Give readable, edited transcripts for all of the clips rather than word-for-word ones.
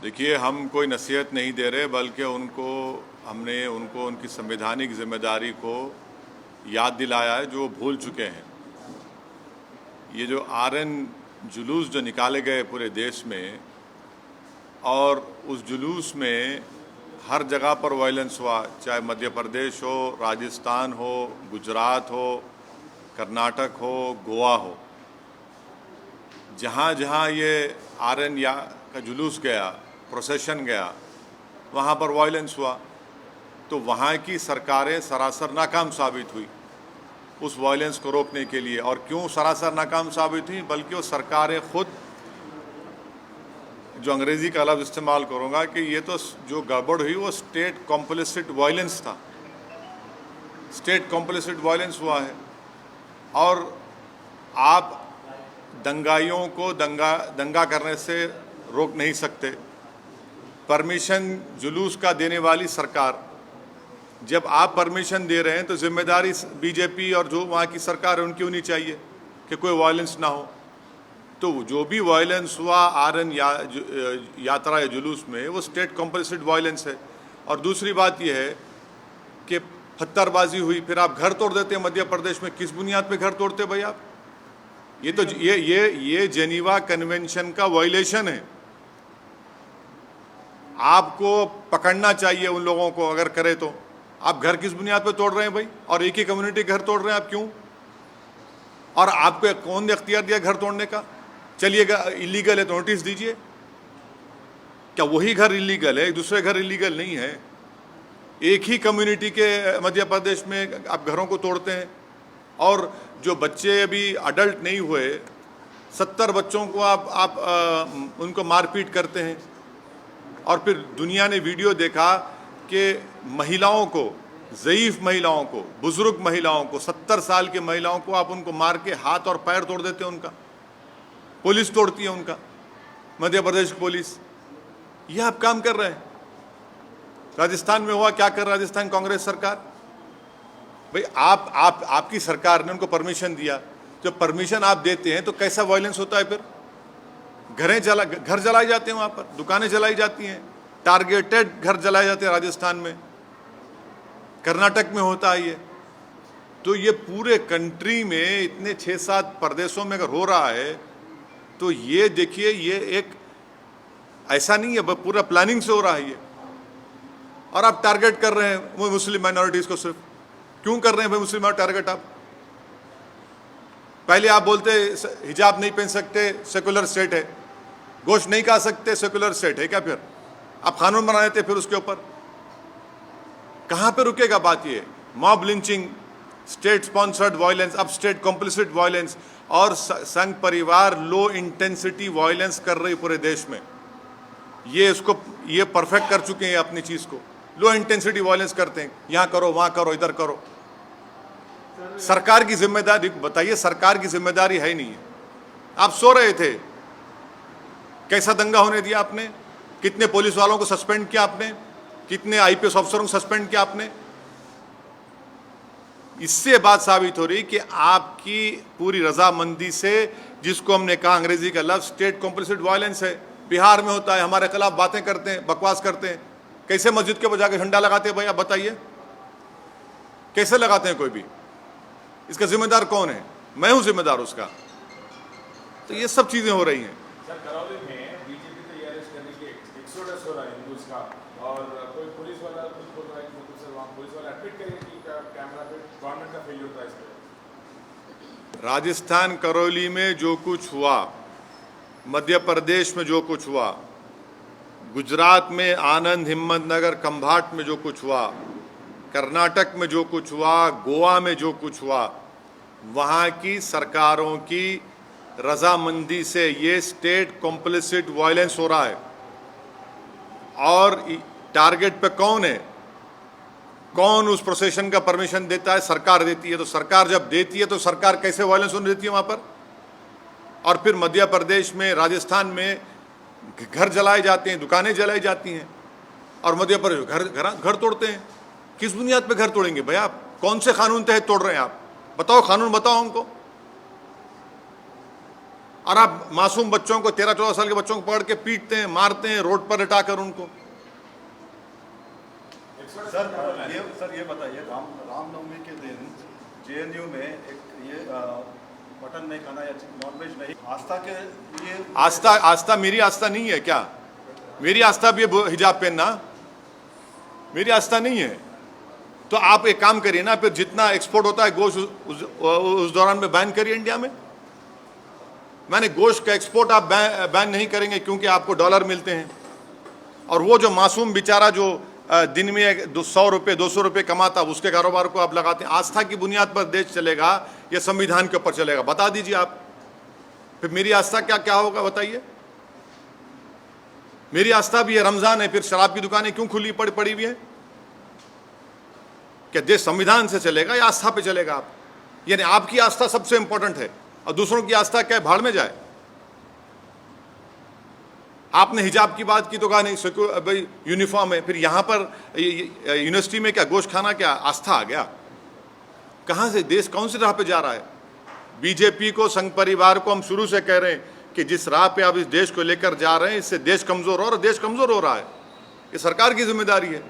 देखिए, हम कोई नसीहत नहीं दे रहे, बल्कि हमने उनको उनकी संवैधानिक जिम्मेदारी को याद दिलाया है जो वो भूल चुके हैं। ये जो आरएन जुलूस जो निकाले गए पूरे देश में, और उस जुलूस में हर जगह पर वायलेंस हुआ, चाहे मध्य प्रदेश हो, राजस्थान हो, गुजरात हो, कर्नाटक हो, गोवा हो। जहाँ जहाँ ये आरएन का जुलूस गया, प्रोसेशन गया, वहाँ पर वायलेंस हुआ। तो वहाँ की सरकारें सरासर नाकाम साबित हुई उस वायलेंस को रोकने के लिए। और क्यों सरासर नाकाम साबित हुई? बल्कि वो सरकारें खुद, जो अंग्रेज़ी का लफ्ज़ इस्तेमाल करूँगा, कि ये तो जो गड़बड़ हुई वो स्टेट कॉम्प्लिसिट वायलेंस था। स्टेट कॉम्प्लिसिट वायलेंस हुआ है। और आप दंगाइयों को दंगा करने से रोक नहीं सकते। परमिशन जुलूस का देने वाली सरकार, जब आप परमिशन दे रहे हैं तो जिम्मेदारी बीजेपी और जो वहाँ की सरकार है उनकी होनी चाहिए कि कोई वायलेंस ना हो। तो जो भी वायलेंस हुआ आरएन यात्रा या जुलूस में, वो स्टेट कॉम्प्लिसिट वायलेंस है। और दूसरी बात यह है कि पत्थरबाजी हुई, फिर आप घर तोड़ देते हैं मध्य प्रदेश में। किस बुनियाद पे घर तोड़ते भाई आप? ये तो ये जेनीवा कन्वेंशन का वायलेशन है। आपको पकड़ना चाहिए उन लोगों को, अगर करे तो। आप घर किस बुनियाद पे तोड़ रहे हैं भाई? और एक ही कम्युनिटी घर तोड़ रहे हैं आप, क्यों? और आपको कौन ने अख्तियार दिया घर तोड़ने का? चलिएगा, इलीगल है तो नोटिस दीजिए। क्या वही घर इलीगल है, दूसरे घर इलीगल नहीं है? एक ही कम्युनिटी के मध्य प्रदेश में आप घरों को तोड़ते हैं। और जो बच्चे अभी अडल्ट नहीं हुए, 70 बच्चों को आप उनको मारपीट करते हैं। और फिर दुनिया ने वीडियो देखा कि महिलाओं को, ज़ईफ़ महिलाओं को, बुज़ुर्ग महिलाओं को, 70 साल की महिलाओं को आप उनको मार के हाथ और पैर तोड़ देते हैं उनका। पुलिस तोड़ती है उनका, मध्य प्रदेश की पुलिस। ये आप काम कर रहे हैं। राजस्थान में हुआ, क्या कर राजस्थान कांग्रेस सरकार? भाई आपकी सरकार ने उनको परमिशन दिया। जब परमिशन आप देते हैं तो कैसा वायलेंस होता है फिर? घर जलाए जाते हैं, वहाँ पर दुकानें जलाई जाती हैं, टारगेटेड घर जलाए जाते हैं राजस्थान में, कर्नाटक में होता है ये। तो ये पूरे कंट्री में इतने 6-7 प्रदेशों में अगर हो रहा है, तो ये देखिए, ये एक ऐसा नहीं है, पूरा प्लानिंग से हो रहा है ये। और आप टारगेट कर रहे हैं वो मुस्लिम माइनॉरिटीज़ को। सिर्फ क्यों कर रहे हैं भाई मुस्लिम टारगेट आप? पहले आप बोलते हिजाब नहीं पहन सकते, सेकुलर स्टेट है। गोश्त नहीं खा सकते, सेकुलर स्टेट है क्या? फिर आप कानून बना देते फिर उसके ऊपर। कहाँ पे रुकेगा बात? ये mob lynching, state sponsored violence, अब स्टेट कॉम्प्लिसिट वायलेंस, और संघ परिवार लो इंटेंसिटी वायलेंस कर रही पूरे देश में। ये परफेक्ट कर चुके हैं अपनी चीज़ को। लो इंटेंसिटी वायलेंस करते हैं, यहाँ करो, वहाँ करो, इधर करो। सरकार की जिम्मेदारी बताइए? सरकार की जिम्मेदारी है ही नहीं है। आप सो रहे थे, कैसा दंगा होने दिया आपने? कितने पुलिस वालों को सस्पेंड किया आपने? कितने आईपीएस अफसरों को सस्पेंड किया आपने? इससे बात साबित हो रही कि आपकी पूरी रजामंदी से, जिसको हमने कहा अंग्रेजी का लफ्ज़ स्टेट कॉम्प्लिसिट वायलेंस है। बिहार में होता है, हमारे खिलाफ बातें करते हैं, बकवास करते हैं। कैसे मस्जिद के बजा के झंडा लगाते हैं भाई, आप बताइए? कैसे लगाते हैं कोई भी? इसका जिम्मेदार कौन है? मैं हूं जिम्मेदार उसका। तो ये सब चीजें हो रही हैं। सर, करौली में बीजेपी को ये अरेस्ट करने के एक्सोडस हो रहा है हिंदूज का, और कोई पुलिस वाला कुछ बोल रहा है कि मतलब सर वहाँ पुलिस वाला एडमिट करे कि कैमरा पे गवर्नमेंट का फेलियर था इस पर। राजस्थान करौली में जो कुछ हुआ, मध्य प्रदेश में जो कुछ हुआ, गुजरात में आनंद, हिम्मतनगर, खंभाट में जो कुछ हुआ, कर्नाटक में जो कुछ हुआ, गोवा में जो कुछ हुआ, वहाँ की सरकारों की रजामंदी से ये स्टेट कॉम्प्लिसिट वायलेंस हो रहा है। और टारगेट पे कौन है? कौन उस प्रोसेशन का परमिशन देता है? सरकार देती है। तो सरकार जब देती है तो सरकार कैसे वायलेंस होने देती है वहाँ पर? और फिर मध्य प्रदेश में, राजस्थान में घर जलाए जाते हैं, दुकानें जलाई जाती हैं, और मध्य प्रदेश घर तोड़ते हैं। किस बुनियाद पे घर तोड़ेंगे भाई आप? कौन से कानून तहत तोड़ रहे हैं आप? बताओ, कानून बताओ हमको। और आप मासूम बच्चों को 13-14 साल के बच्चों को पकड़ के पीटते हैं, मारते हैं, रोड पर लिटाकर उनको। सर ये बताइए, रामनवमी के दिन जेएनयू में एक ये मटन नहीं खाना या नॉनवेज नहीं, आस्था के लिए आस्था मेरी आस्था नहीं है क्या? मेरी आस्था भी है हिजाब पहनना, मेरी आस्था नहीं है। तो आप एक काम करिए ना, फिर जितना एक्सपोर्ट होता है गोश्त उस दौरान में बैन करिए इंडिया में। मैंने गोश्त का एक्सपोर्ट आप बैन नहीं करेंगे क्योंकि आपको डॉलर मिलते हैं, और वो जो मासूम बेचारा जो दिन में 100 रुपये 200 रुपये कमाता, उसके कारोबार को आप लगाते हैं। आस्था की बुनियाद पर देश चलेगा या संविधान के ऊपर चलेगा? बता दीजिए आप। फिर मेरी आस्था क्या क्या होगा बताइए? मेरी आस्था भी है रमजान है, फिर शराब की दुकानें क्यों खुली पड़ी हुई है? क्या देश संविधान से चलेगा या आस्था पे चलेगा आप? यानी आपकी आस्था सबसे इंपॉर्टेंट है और दूसरों की आस्था क्या भाड़ में जाए? आपने हिजाब की बात की तो कहा नहीं भाई यूनिफॉर्म है, फिर यहां पर यूनिवर्सिटी में क्या गोश्त खाना क्या आस्था आ गया? कहां से देश कौन सी राह पे जा रहा है? बीजेपी को, संघ परिवार को हम शुरू से कह रहे हैं कि जिस राह पे आप इस देश को लेकर जा रहे हैं इससे देश कमजोर हो, और देश कमजोर हो रहा है। ये सरकार की जिम्मेदारी है।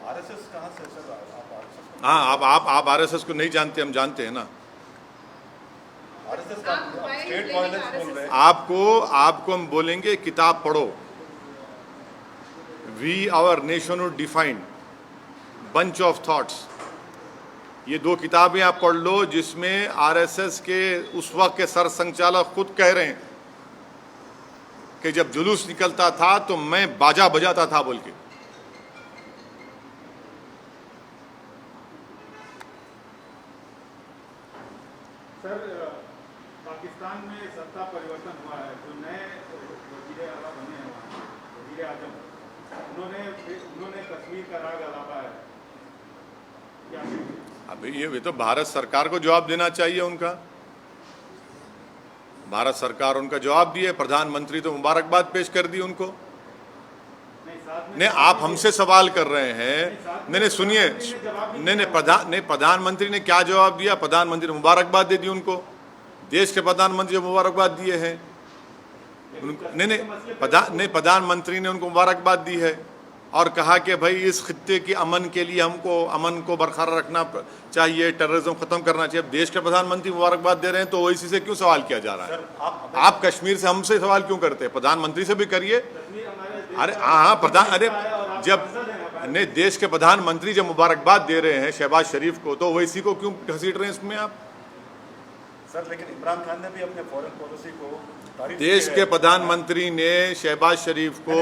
आरएसएस कहाँ से सर? आप आरएसएस हाँ, आप आरएसएस को नहीं जानते, हम जानते हैं ना। आरएसएस का स्टेट वायलेंस बोल रहे हैं। आपको हम बोलेंगे किताब पढ़ो। We our nationhood defined, bunch of thoughts, ये 2 किताबें आप पढ़ लो जिसमें आरएसएस के उस वक्त के सर संचालक खुद कह रहे हैं कि जब जुलूस निकलता था तो मैं बाजा बजाता था बोल के। सर, पाकिस्तान में सत्ता परिवर्तन हुआ है, जो नए वज़ीर आला बने हैं वहाँ, वज़ीर आज़म, उन्होंने कश्मीर का राग अलापा है क्या? अभी ये तो भारत सरकार को जवाब देना चाहिए उनका। भारत सरकार उनका जवाब दिए, प्रधानमंत्री तो मुबारकबाद पेश कर दी उनको। नहीं, आप हमसे सवाल कर रहे हैं। नहीं सुनिए, नहीं प्रधानमंत्री ने क्या जवाब दिया? प्रधानमंत्री ने मुबारकबाद दे दी उनको। देश के प्रधानमंत्री ने मुबारकबाद दिए हैं। नहीं, प्रधानमंत्री ने उनको मुबारकबाद दी है और कहा कि भाई इस खित्ते के अमन के लिए हमको अमन को बरकरार रखना चाहिए, टेररिज्म खत्म करना चाहिए। अब देश के प्रधानमंत्री मुबारकबाद दे रहे हैं तो ओवैसी से क्यों सवाल किया जा रहा है? आप कश्मीर से हमसे सवाल क्यों करते हैं? प्रधानमंत्री से भी करिए। अरे हाँ, जब नहीं देश के प्रधानमंत्री जब मुबारकबाद दे रहे हैं शहबाज शरीफ को, तो ओवैसी को क्यों घसीट रहे हैं इसमें आप? सर लेकिन इमरान खान ने भी अपने फॉरेन पॉलिसी को देश के प्रधानमंत्री ने शहबाज शरीफ को,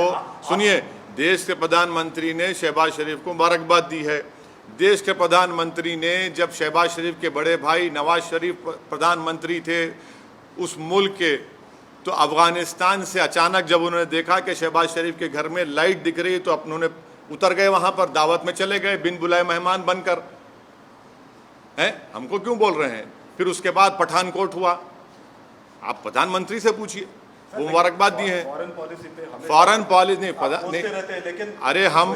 सुनिए, देश के प्रधानमंत्री ने शहबाज शरीफ को मुबारकबाद दी है। देश के प्रधानमंत्री ने, जब शहबाज शरीफ के बड़े भाई नवाज शरीफ प्रधानमंत्री थे उस मुल्क के, तो अफगानिस्तान से अचानक जब उन्होंने देखा कि शहबाज शरीफ के घर में लाइट दिख रही तो उन्होंने उतर गए, वहां पर दावत में चले गए बिन बुलाए मेहमान बनकर। हैं, हमको क्यों बोल रहे हैं? फिर उसके बाद पठानकोट हुआ। आप प्रधानमंत्री से पूछिए, वो मुबारकबाद दी है। फॉरेन पॉलिसी नहीं, लेकिन अरे हम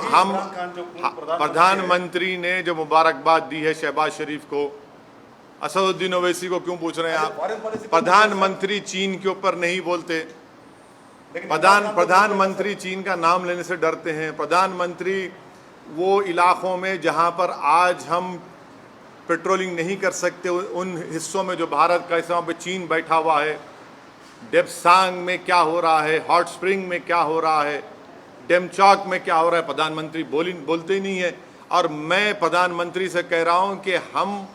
प्रधानमंत्री ने जो मुबारकबाद दी है शहबाज शरीफ को, असदुद्दीन ओवैसी को क्यों पूछ रहे हैं आप? प्रधानमंत्री चीन के ऊपर नहीं बोलते। प्रधानमंत्री चीन का नाम लेने से डरते हैं। प्रधानमंत्री वो इलाकों में जहां पर आज हम पेट्रोलिंग नहीं कर सकते, उन हिस्सों में जो भारत का हिस्सा पे चीन बैठा हुआ है, डेप्सांग में क्या हो रहा है, हॉट स्प्रिंग में क्या हो रहा है, डेमचौक में क्या हो रहा है, प्रधानमंत्री बोलते ही नहीं है। और मैं प्रधानमंत्री से कह रहा हूं कि हम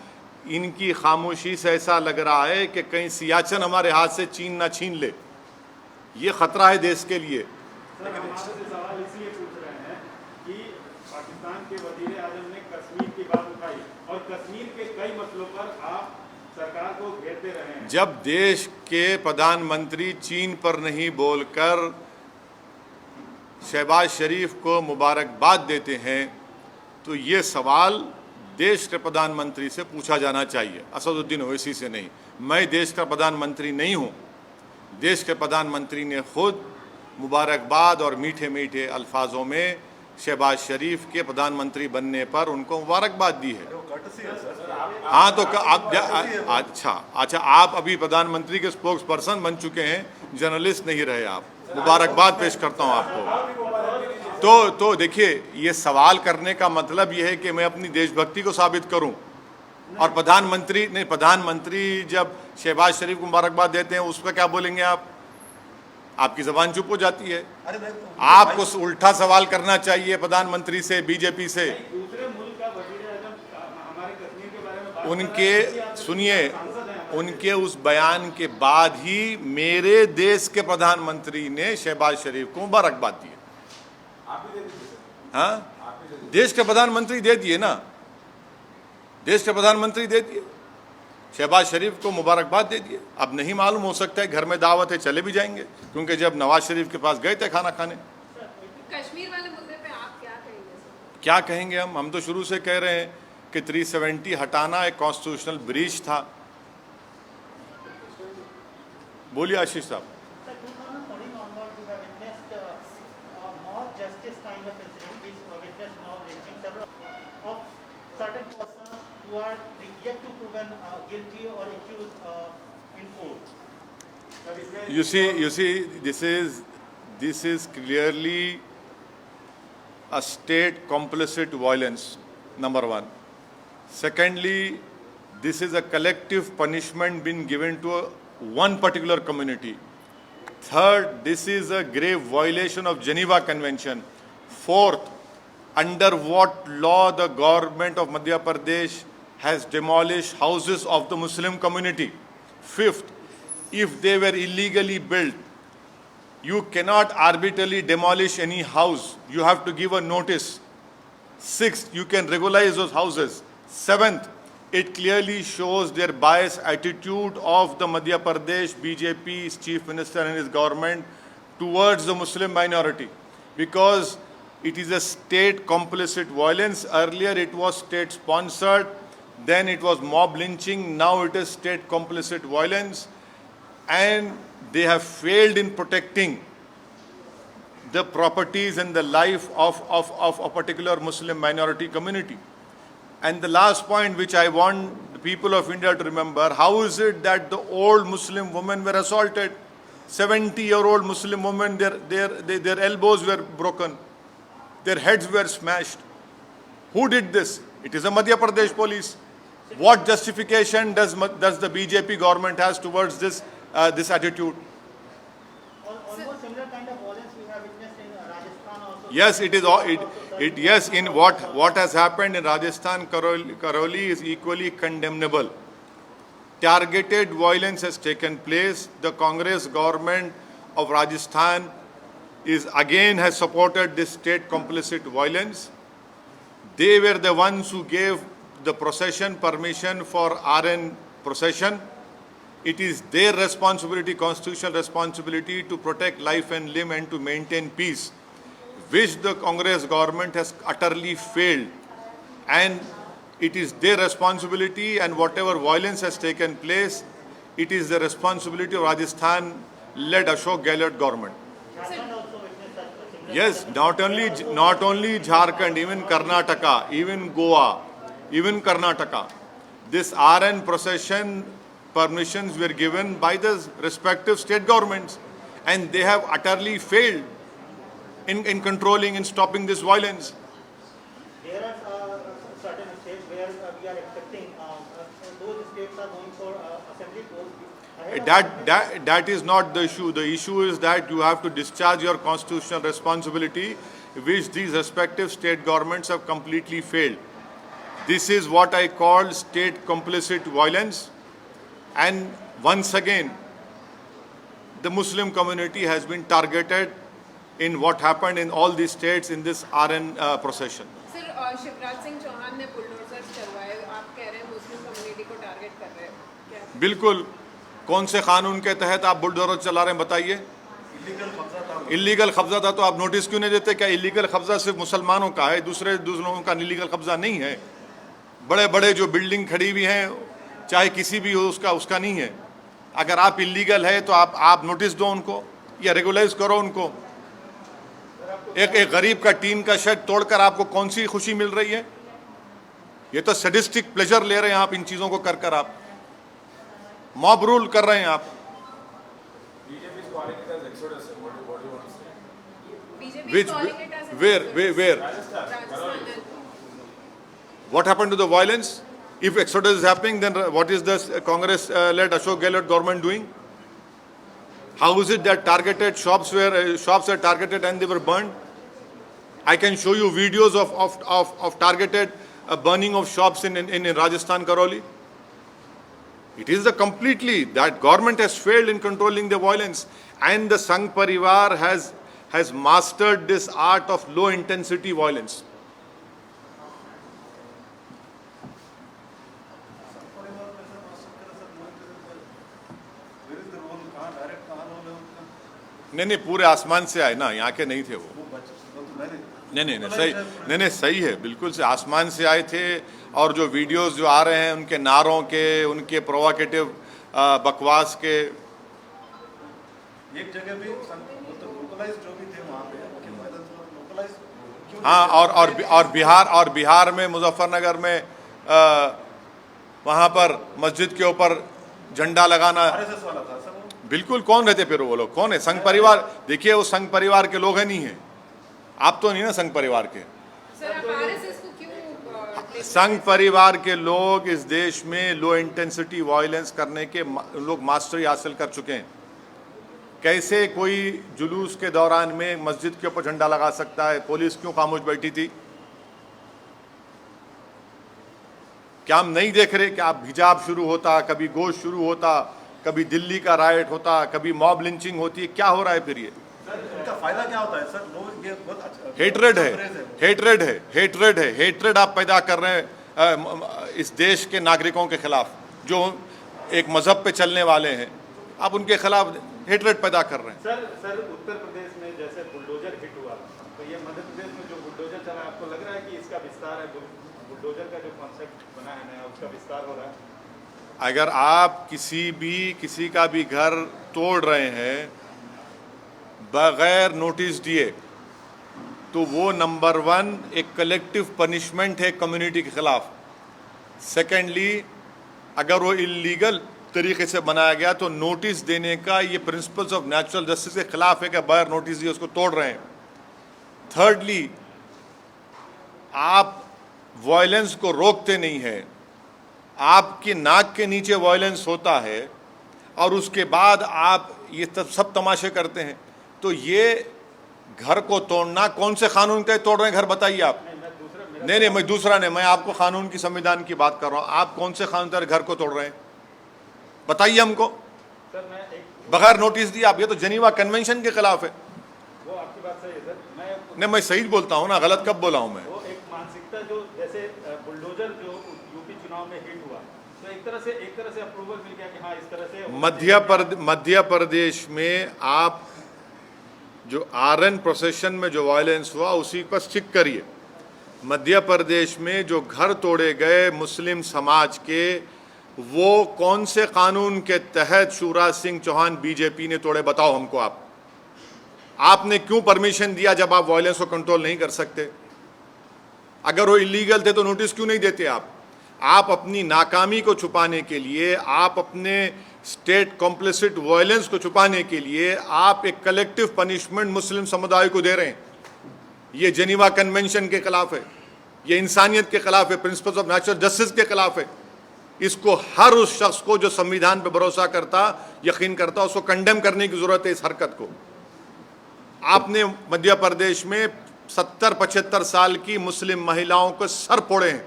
इनकी खामोशी से ऐसा लग रहा है कि कहीं सियाचिन हमारे हाथ से चीन ना छीन ले। ये खतरा है देश के लिए। सवाल इसलिए पूछ रहे हैं कि पाकिस्तान के वज़ीर आज़म ने कश्मीर की बात उठाई और कश्मीर के कई मसलों पर आप सरकार को घेरते रहे हैं। जब देश के प्रधानमंत्री चीन पर नहीं बोलकर शहबाज शरीफ को मुबारकबाद देते हैं तो ये सवाल देश के प्रधानमंत्री से पूछा जाना चाहिए, असदुद्दीन ओवैसी से नहीं। मैं देश का प्रधानमंत्री नहीं हूँ। देश के प्रधानमंत्री ने खुद मुबारकबाद और मीठे मीठे अल्फाजों में शहबाज शरीफ के प्रधानमंत्री बनने पर उनको मुबारकबाद दी है। हाँ तो अच्छा आप अभी प्रधानमंत्री के स्पोक्स पर्सन बन चुके हैं, जर्नलिस्ट नहीं रहे आप। मुबारकबाद पेश करता हूँ आपको। तो देखिए, ये सवाल करने का मतलब ये है कि मैं अपनी देशभक्ति को साबित करूं। और प्रधानमंत्री जब शहबाज शरीफ को मुबारकबाद देते हैं उसका क्या बोलेंगे आप? आपकी जबान चुप हो जाती है। आपको उल्टा सवाल करना चाहिए प्रधानमंत्री से, बीजेपी से। दूसरे मुल्क का वजीर आजम हमारे कश्मीर के बारे में बात उनके उस बयान के बाद ही मेरे देश के प्रधानमंत्री ने शहबाज शरीफ को मुबारकबाद दी। आप ही दे दीजिए सर, हाँ, आप ही दे दीजिए। देश के प्रधानमंत्री दे दिए ना, देश के प्रधानमंत्री दे दिए, शहबाज शरीफ को मुबारकबाद दे दिए। अब नहीं मालूम, हो सकता है घर में दावत है, चले भी जाएंगे, क्योंकि जब नवाज शरीफ के पास गए थे खाना खाने। कश्मीर वाले मुद्दे पे आप क्या कहेंगे सर? क्या कहेंगे हम तो शुरू से कह रहे हैं कि 370 हटाना एक कॉन्स्टिट्यूशनल ब्रीच था। बोलिए आशीष साहब। Sir, 2014 onward, we have witnessed more justice kind of incident, which witnessed now lynching several of certain persons who are yet to proven guilty or accused in court. You see, this is clearly a state complicit violence, number one. Secondly, this is a collective punishment being given to one particular community. Third, this is a grave violation of Geneva Convention. Fourth, under what law the government of Madhya Pradesh has demolished houses of the Muslim community. Fifth, if they were illegally built, you cannot arbitrarily demolish any house. You have to give a notice. Sixth, you can regularize those houses. Seventh, it clearly shows their biased attitude of the Madhya Pradesh BJP's chief minister and his government towards the Muslim minority, because it is a state complicit violence. Earlier it was state sponsored, then it was mob lynching, now it is state complicit violence, and they have failed in protecting the properties and the life of a particular Muslim minority community. And the last point which I want the people of India to remember, how is it that the old Muslim women were assaulted? 70-year-old Muslim women, their elbows were broken, their heads were smashed. Who did this? It is a Madhya Pradesh police. What justification does the BJP government has towards this attitude? Almost similar kind of violence we have witnessed in Rajasthan also. Yes, it is. Yes, in what has happened in Rajasthan, Karoli is equally condemnable. Targeted violence has taken place. The Congress government of Rajasthan has supported this state complicit violence. They were the ones who gave the procession permission for RN procession. It is their responsibility, constitutional responsibility, to protect life and limb and to maintain peace, which the Congress government has utterly failed. And it is their responsibility, and whatever violence has taken place, it is the responsibility of Rajasthan-led Ashok Gehlot government. Jharkhand also witnessed such a similar. Yes, not only Jharkhand, even Karnataka, even Goa, even Karnataka. This RN procession permissions were given by the respective state governments, and they have utterly failed in controlling and stopping this violence. There are certain states where we are expecting those states are going for assembly polls. That is not the issue. The issue is that you have to discharge your constitutional responsibility, which these respective state governments have completely failed. This is what I call state complicit violence. And once again, the Muslim community has been targeted in what happened in all these states in this RN procession. Sir, Shivraj Singh Chouhan ने bulldozers चलवाए, आप कह रहे हैं Muslim community को target कर रहे हैं क्या? बिल्कुल। कौन से कानून के तहत आप बुलडोजर चला रहे हैं बताइए? इलीगल कब्जा था तो आप नोटिस क्यों नहीं देते? क्या इलीगल कब्जा सिर्फ मुसलमानों का है, दूसरे लोगों का इलीगल कब्जा नहीं है? बड़े बड़े जो बिल्डिंग खड़ी हुई हैं, चाहे किसी भी हो, उसका नहीं है। अगर आप इलीगल है तो आप नोटिस दो उनको या रेगुलाइज करो उनको। एक गरीब का टीन का शेड तोड़कर आपको कौन सी खुशी मिल रही है? ये तो सैडिस्टिक प्लेजर ले रहे हैं आप इन चीज़ों को कर कर, आप मॉब रूल कर रहे हैं आप। BJP is calling it as exodus. Sir. What do you want to say? BJP Which, is calling it as where? Rajasthan. What happened to the violence? If exodus is happening, then what is the Congress-led Ashok Gehlot government doing? How is it that targeted shops were targeted and they were burned? I can show you videos of targeted burning of shops in Rajasthan, Karoli. It is that government has failed in controlling the violence, and the Sangh Parivar has mastered this art of low intensity violence. परिवार में sir master करे sir Mohan करे where is the role कहाँ direct कहाँ role है उनका नहीं, पूरे आसमान से आए ना, यहाँ के नहीं थे वो। बच्चे तो मैंने नहीं, सही है, बिल्कुल से आसमान से आए थे। और जो वीडियोस जो आ रहे हैं उनके नारों के, उनके प्रोवोकेटिव बकवास के, एक जगह भी मतलब लोकलाइज जो भी थे वहाँ पे लोकलाइज क्यों हाँ, और बिहार में मुजफ्फरनगर में वहाँ पर मस्जिद के ऊपर झंडा लगाना, आरएसएस वाला था सर वो बिल्कुल। कौन रहते फिर वो लोग? कौन है? संघ परिवार। देखिए, वो संघ परिवार के लोग हैं, नहीं है? आप तो नहीं ना संघ परिवार के। सर, आप RSS को क्यों संघ परिवार के लोग इस देश में लो इंटेंसिटी वायलेंस करने के लोग मास्टरी हासिल कर चुके हैं। कैसे कोई जुलूस के दौरान में मस्जिद के ऊपर झंडा लगा सकता है? पुलिस क्यों खामोश बैठी थी? क्या हम नहीं देख रहे कि आप हिजाब शुरू होता, कभी गोश्त शुरू होता, कभी दिल्ली का राइट होता, कभी मॉब लिंचिंग होती है? क्या हो रहा है फिर ये? इनका फायदा क्या होता है सर? लोग ये बहुत अच्छा हेट्रेड है, हेट्रेड आप पैदा कर रहे हैं इस देश के नागरिकों के खिलाफ, जो एक मजहब पे चलने वाले हैं। आप उनके खिलाफ हेट्रेड पैदा कर रहे हैं। सर उत्तर प्रदेश में जैसे बुलडोजर हिट हुआ, तो ये मध्य प्रदेश में जो बुलडोजर चला, आपको लग रहा है कि इसका विस्तार है? बुलडोजर का जो कॉन्सेप्ट बना है नया, उसका विस्तार हो रहा है? अगर आप किसी का भी घर तोड़ रहे हैं बगैर नोटिस दिए, तो वो नंबर 1 एक कलेक्टिव पनिशमेंट है कम्युनिटी के खिलाफ। सेकेंडली, अगर वो इलीगल तरीके से बनाया गया तो नोटिस देने का ये प्रिंसिपल्स ऑफ नेचुरल जस्टिस के खिलाफ है कि बगैर नोटिस दिए उसको तोड़ रहे हैं। थर्डली, आप वायलेंस को रोकते नहीं है, आपकी नाक के नीचे वायलेंस होता है और उसके बाद आप ये सब तमाशे करते हैं। तो ये घर को तोड़ना कौन से कानून के तोड़ रहे हैं घर? बताइए आप। नहीं, मैं दूसरा नहीं, मैं आपको कानून की, संविधान की बात कर रहा हूँ। आप कौन से कानून के घर को तोड़ रहे हैं? बताइए हमको। सर मैं एक बगैर नोटिस दिए आप, ये तो जेनीवा कन्वेंशन के खिलाफ है। वो आपकी बात सही है सर। नहीं, मैं सही बोलता हूँ ना, गलत कब बोला हूँ मैं? वो एक मानसिकता जो जैसे बुलडोजर जो यूपी चुनाव में हिट हुआ, तो एक तरह से अप्रूवल मिल गया कि हाँ इस तरह से मध्य प्रदेश में आप जो आरएन प्रोसेशन में जो वायलेंस हुआ उसी पर स्टिक करिए। मध्य प्रदेश में जो घर तोड़े गए मुस्लिम समाज के, वो कौन से कानून के तहत शिवराज सिंह चौहान बीजेपी ने तोड़े? बताओ हमको। आपने क्यों परमिशन दिया जब आप वायलेंस को कंट्रोल नहीं कर सकते? अगर वो इलीगल थे तो नोटिस क्यों नहीं देते आप अपनी नाकामी को छुपाने के लिए, आप अपने स्टेट कॉम्प्लिसिट वायलेंस को छुपाने के लिए आप एक कलेक्टिव पनिशमेंट मुस्लिम समुदाय को दे रहे हैं। ये जेनीवा कन्वेंशन के खिलाफ है, ये इंसानियत के खिलाफ है, प्रिंसिपल्स ऑफ नेचुरल जस्टिस के खिलाफ है। इसको हर उस शख्स को जो संविधान पर भरोसा करता, यकीन करता, उसको कंडेम करने की जरूरत है इस हरकत को। आपने मध्य प्रदेश में 70-75 साल की मुस्लिम महिलाओं को सर फोड़े हैं,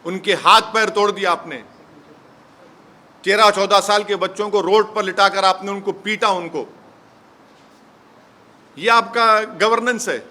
उनके हाथ पैर तोड़ दिया आपने। 13-14 साल के बच्चों को रोड पर लिटाकर आपने उनको पीटा। ये आपका गवर्नेंस है।